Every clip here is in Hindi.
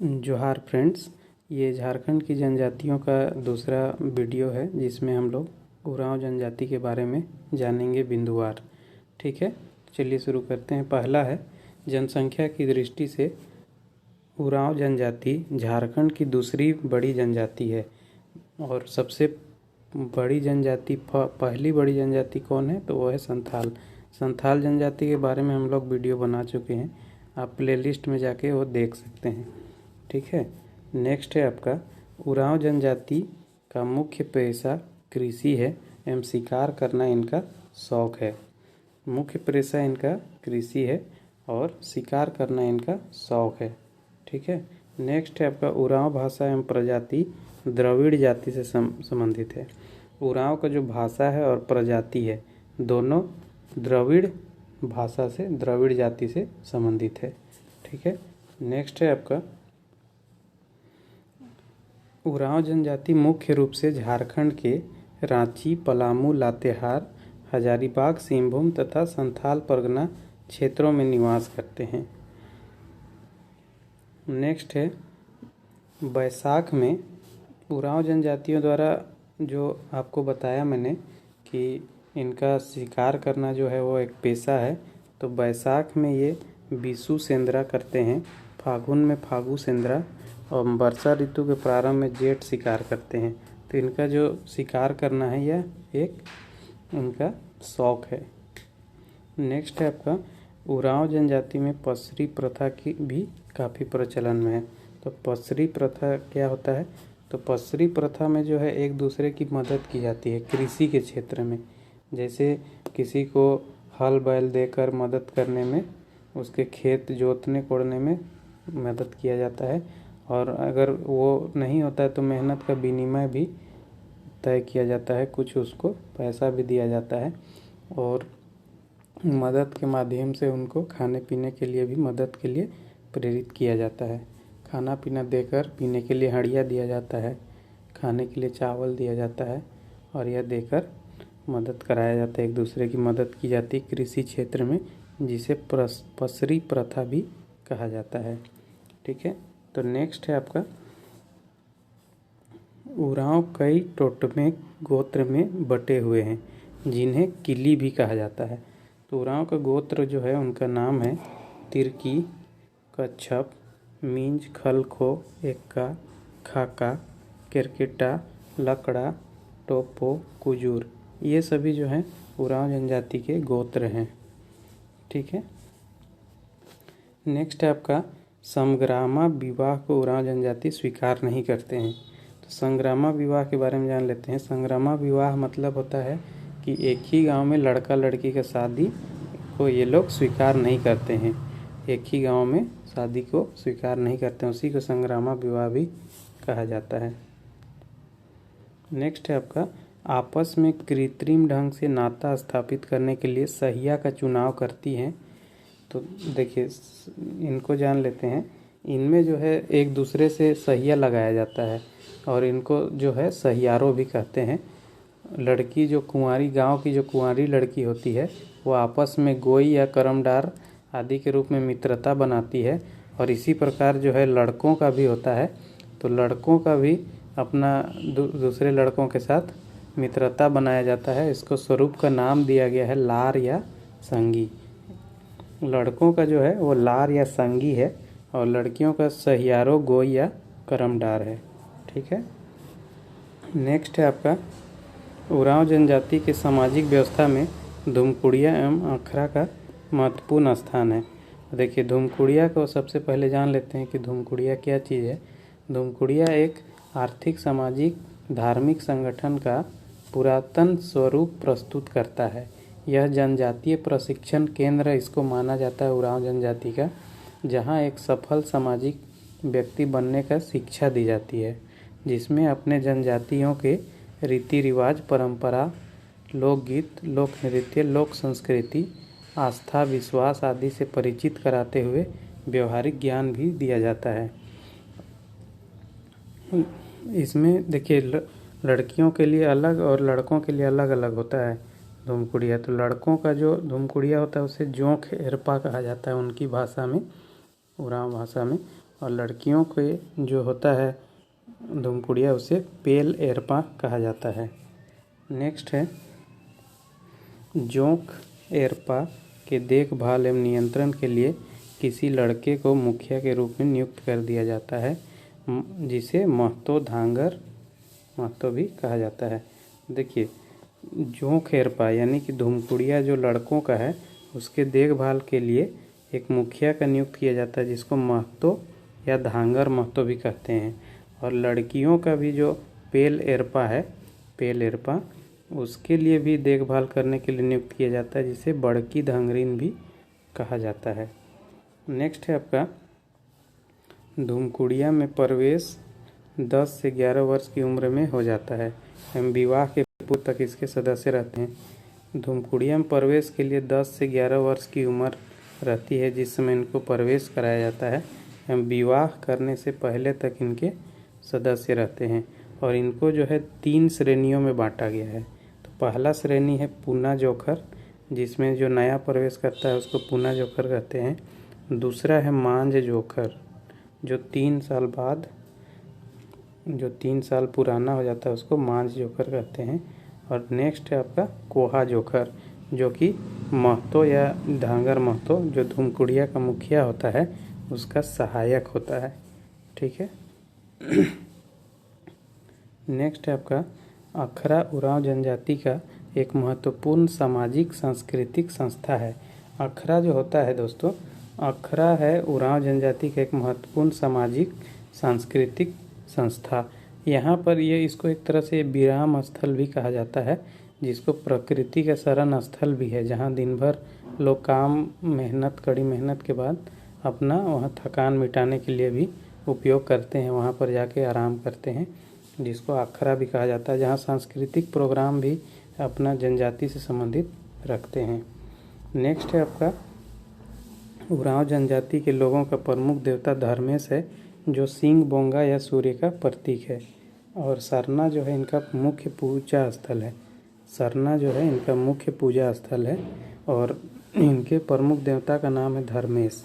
जोहार फ्रेंड्स, ये झारखंड की जनजातियों का दूसरा वीडियो है जिसमें हम लोग उरांव जनजाति के बारे में जानेंगे बिंदुवार। ठीक है, चलिए शुरू करते हैं। पहला है, जनसंख्या की दृष्टि से उरांव जनजाति झारखंड की दूसरी बड़ी जनजाति है। और सबसे बड़ी जनजाति पहली बड़ी जनजाति कौन है, तो वो है संथाल। संथाल जनजाति के बारे में हम लोग वीडियो बना चुके हैं, आप प्लेलिस्ट में जाके वो देख सकते हैं। ठीक है, नेक्स्ट है आपका, उरांव जनजाति का मुख्य पेशा कृषि है एवं शिकार करना इनका शौक है। मुख्य पेशा इनका कृषि है और शिकार करना इनका शौक है। ठीक है, नेक्स्ट है आपका, उरांव भाषा एवं प्रजाति द्रविड़ जाति से संबंधित है। उरांव का जो भाषा है और प्रजाति है दोनों द्रविड़ भाषा से, द्रविड़ जाति से संबंधित है। ठीक है, नेक्स्ट है आपका, उरांव जनजाति मुख्य रूप से झारखंड के रांची, पलामू, लातेहार, हजारीबाग, सिंहभूम तथा संथाल परगना क्षेत्रों में निवास करते हैं। नेक्स्ट है, बैसाख में उरांव जनजातियों द्वारा जो आपको बताया मैंने कि इनका शिकार करना जो है वो एक पेशा है, तो बैसाख में ये बिसु सेंद्रा करते हैं, फागुन में फागु सेंद्रा और वर्षा ऋतु के प्रारंभ में जेठ शिकार करते हैं। तो इनका जो शिकार करना है यह एक इनका शौक है। नेक्स्ट है आपका, उरांव जनजाति में पसरी प्रथा की भी काफ़ी प्रचलन में है। तो पसरी प्रथा क्या होता है, तो पसरी प्रथा में जो है एक दूसरे की मदद की जाती है कृषि के क्षेत्र में। जैसे किसी को हल बैल देकर मदद करने में, उसके खेत जोतने कोड़ने में मदद किया जाता है, और अगर वो नहीं होता है तो मेहनत का विनिमय भी तय किया जाता है, कुछ उसको पैसा भी दिया जाता है, और मदद के माध्यम से उनको खाने पीने के लिए भी मदद के लिए प्रेरित किया जाता है। खाना पीना देकर, पीने के लिए हड़िया दिया जाता है, खाने के लिए चावल दिया जाता है, और यह देकर मदद कराया जाता है, एक दूसरे की मदद की जाती है कृषि क्षेत्र में, जिसे पसरी प्रथा भी कहा जाता है। ठीक है, तो नेक्स्ट है आपका, उरांव कई टोटमे गोत्र में बटे हुए हैं जिन्हें किली भी कहा जाता है। तो उरांव का गोत्र जो है उनका नाम है तिरकी, कच्छप, मींज, खलखो, एक्का, खाका, केरकेटा, लकड़ा, टोपो, कुजूर, ये सभी जो हैं उरांव जनजाति के गोत्र हैं। ठीक है, नेक्स्ट है आपका, समग्रामा विवाह को उरांव जनजाति स्वीकार नहीं करते हैं। तो संग्रामा विवाह के बारे में जान लेते हैं। संग्रामा विवाह मतलब होता है कि एक ही गांव में लड़का लड़की का शादी को ये लोग स्वीकार नहीं करते हैं, एक ही गांव में शादी को स्वीकार नहीं करते हैं, उसी को संग्रामा विवाह भी कहा जाता है। नेक्स्ट है आपका, आपस में कृत्रिम ढंग से नाता स्थापित करने के लिए सहिया का चुनाव करती हैं। तो देखिए, इनको जान लेते हैं। इनमें जो है एक दूसरे से सहिया लगाया जाता है, और इनको जो है सहियारो भी कहते हैं। लड़की जो कुंवारी, गांव की जो कुंवारी लड़की होती है, वो आपस में गोई या करमडार आदि के रूप में मित्रता बनाती है, और इसी प्रकार जो है लड़कों का भी होता है। तो लड़कों का भी अपना दूसरे लड़कों के साथ मित्रता बनाया जाता है। इसको स्वरूप का नाम दिया गया है लार या संगी। लड़कों का जो है वो लार या संगी है, और लड़कियों का सहियारो, गोई या करमडार है। ठीक है, नेक्स्ट है आपका, उरांव जनजाति के सामाजिक व्यवस्था में धुमकुड़िया एवं अखरा का महत्वपूर्ण स्थान है। देखिए, धुमकुड़िया को सबसे पहले जान लेते हैं कि धुमकुड़िया क्या चीज़ है। धुमकुड़िया एक आर्थिक, सामाजिक, धार्मिक संगठन का पुरातन स्वरूप प्रस्तुत करता है। यह जनजातीय प्रशिक्षण केंद्र इसको माना जाता है उरांव जनजाति का, जहां एक सफल सामाजिक व्यक्ति बनने का शिक्षा दी जाती है, जिसमें अपने जनजातियों के रीति रिवाज, परंपरा, लोकगीत, लोक नृत्य, लोक संस्कृति, आस्था, विश्वास आदि से परिचित कराते हुए व्यवहारिक ज्ञान भी दिया जाता है। इसमें देखिए, लड़कियों के लिए अलग और लड़कों के लिए अलग अलग होता है धुमकुड़िया। तो लड़कों का जो धुमकुड़िया होता है उसे जोंक एरपा कहा जाता है उनकी भाषा में, उरांव भाषा में, और लड़कियों के जो होता है धूमकुड़िया उसे पेल एरपा कहा जाता है। नेक्स्ट है जोंक एरपा के देखभाल एवं नियंत्रण के लिए किसी लड़के को मुखिया के रूप में नियुक्त कर दिया जाता है, जिसे महतो धांगर महतो भी कहा जाता है। देखिए जोंक एरपा यानी कि धूमकुड़िया जो लड़कों का है उसके देखभाल के लिए एक मुखिया का नियुक्त किया जाता है, जिसको महतो या धांगर महतो भी कहते हैं। और लड़कियों का भी जो पेल एरपा है, पेल एरपा, उसके लिए भी देखभाल करने के लिए नियुक्त किया जाता है, जिसे बड़की धांगरीन भी कहा जाता है। नेक्स्ट है आपका धूमकुड़िया में प्रवेश 10 से 11 वर्ष की उम्र में हो जाता है एवं विवाह के पूर्व तक इसके सदस्य रहते हैं। धूमकुड़िया में प्रवेश के लिए 10 से 11 वर्ष की उम्र रहती है, जिस समय इनको प्रवेश कराया जाता है एवं विवाह करने से पहले तक इनके सदस्य रहते हैं। और इनको जो है 3 श्रेणियों में बांटा गया है। तो पहला श्रेणी है पूना जोखर, जिसमें जो नया प्रवेश करता है उसको पूना जोखर कहते हैं। दूसरा है मांझ जोखर, जो 3 साल बाद जो 3 साल पुराना हो जाता है उसको मांझ जोखर कहते हैं। और नेक्स्ट है आपका कोहा जोखर, जो कि महतो या धांगर महतो जो धूमकुड़िया का मुखिया होता है उसका सहायक होता है। ठीक है। नेक्स्ट है आपका अखरा उरांव जनजाति का एक महत्वपूर्ण सामाजिक सांस्कृतिक संस्था है। अखरा जो होता है दोस्तों, अखरा है उरांव जनजाति का एक महत्वपूर्ण सामाजिक सांस्कृतिक संस्था। यहाँ पर ये इसको एक तरह से विराम स्थल भी कहा जाता है, जिसको प्रकृति का शरण स्थल भी है, जहाँ दिन भर लोग काम मेहनत कड़ी मेहनत के बाद अपना वहाँ थकान मिटाने के लिए भी उपयोग करते हैं, वहाँ पर जाके आराम करते हैं, जिसको अखरा भी कहा जाता है, जहाँ सांस्कृतिक प्रोग्राम भी अपना जनजाति से संबंधित रखते हैं। नेक्स्ट है आपका उरांव जनजाति के लोगों का प्रमुख देवता धर्मेश है, जो सिंह बोंगा या सूर्य का प्रतीक है। और सरना जो है इनका मुख्य पूजा स्थल है। सरना जो है इनका मुख्य पूजा स्थल है और इनके प्रमुख देवता का नाम है धर्मेश,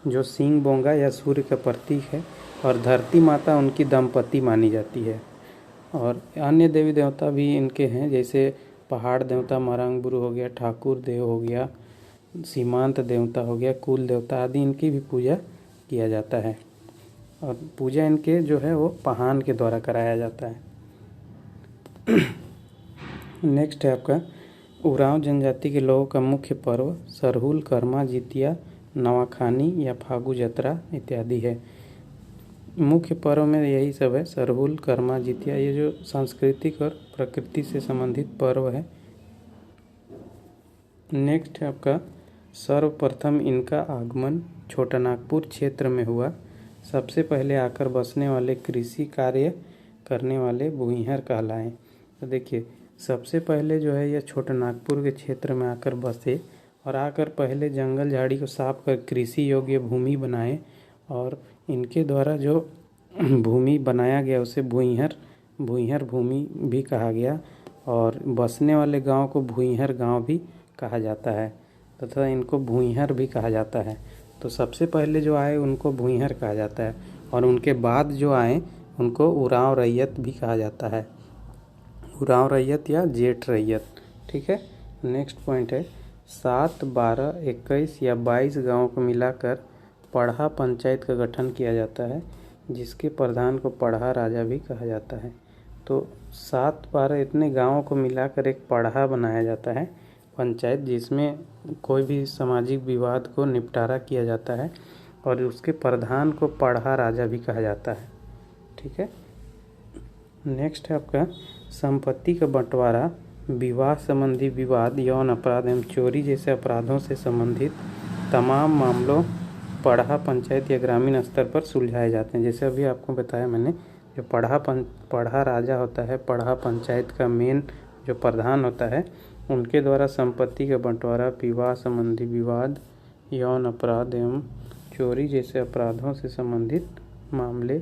जो सिंह बोंगा या सूर्य का प्रतीक है। और धरती माता उनकी दंपति मानी जाती है। और अन्य देवी देवता भी इनके हैं, जैसे पहाड़ देवता मरंगबुरु हो गया, ठाकुर देव हो गया, सीमांत देवता हो गया, कुल देवता आदि, इनकी भी पूजा किया जाता है। और पूजा इनके जो है वो पहान के द्वारा कराया जाता है। नेक्स्ट है आपका उरांव जनजाति के लोगों का मुख्य पर्व सरहुल, कर्मा, जितिया, नवाखानी या फागु जतरा इत्यादि है। मुख्य पर्व में यही सब है, सरहुल, कर्मा, जितिया, ये जो सांस्कृतिक और प्रकृति से संबंधित पर्व है। नेक्स्ट है आपका सर्वप्रथम इनका आगमन छोटानागपुर क्षेत्र में हुआ। सबसे पहले आकर बसने वाले कृषि कार्य करने वाले भूइंहर कहलाए। तो देखिए सबसे पहले जो है यह छोटानागपुर के क्षेत्र में आकर बसे और आकर पहले जंगल झाड़ी को साफ कर कृषि योग्य भूमि बनाए। और इनके द्वारा जो भूमि बनाया गया उसे भूइंहर भूमि भी कहा गया। और बसने वाले गांव को भूइंहर गांव भी कहा जाता है तथा इनको भूइंहर भी कहा जाता है। तो सबसे पहले जो आए उनको भूइंहर कहा जाता है और उनके बाद जो आए उनको उरांव रैयत भी कहा जाता है, उरांव रैयत या जेठ रैयत। ठीक है। नेक्स्ट पॉइंट है 7, 12, 21 या 22 गाँव को मिलाकर पढ़ा पंचायत का गठन किया जाता है, जिसके प्रधान को पढ़ा राजा भी कहा जाता है। तो 7, 12 इतने गाँवों को मिलाकर एक पढ़ा बनाया जाता है पंचायत, जिसमें कोई भी सामाजिक विवाद को निपटारा किया जाता है और उसके प्रधान को पढ़ा राजा भी कहा जाता है। ठीक है। नेक्स्ट है आपका संपत्ति का बंटवारा, विवाह संबंधी विवाद, यौन अपराध एवं चोरी जैसे अपराधों से संबंधित तमाम मामलों पढ़ा पंचायत या ग्रामीण स्तर पर सुलझाए जाते हैं। जैसे अभी आपको बताया मैंने, जो पढ़ा राजा होता है, पढ़ा पंचायत का मेन जो प्रधान होता है, उनके द्वारा संपत्ति का बंटवारा, विवाह संबंधी विवाद, यौन अपराध एवं चोरी जैसे अपराधों से संबंधित मामले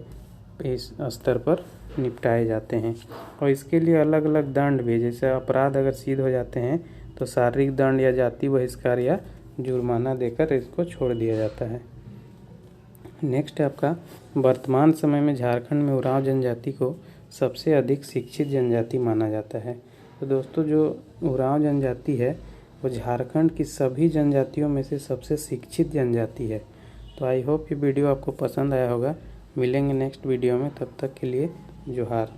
इस स्तर पर निपटाए जाते हैं। और इसके लिए अलग अलग दंड भी, जैसे अपराध अगर सिद्ध हो जाते हैं तो शारीरिक दंड या जाति बहिष्कार या जुर्माना देकर इसको छोड़ दिया जाता है। नेक्स्ट है आपका, वर्तमान समय में झारखंड में उरांव जनजाति को सबसे अधिक शिक्षित जनजाति माना जाता है। तो दोस्तों जो उरांव जनजाति है वो झारखंड की सभी जनजातियों में से सबसे शिक्षित जनजाति है। तो आई होप ये वीडियो आपको पसंद आया होगा। मिलेंगे नेक्स्ट वीडियो में, तब तक के लिए जोहार।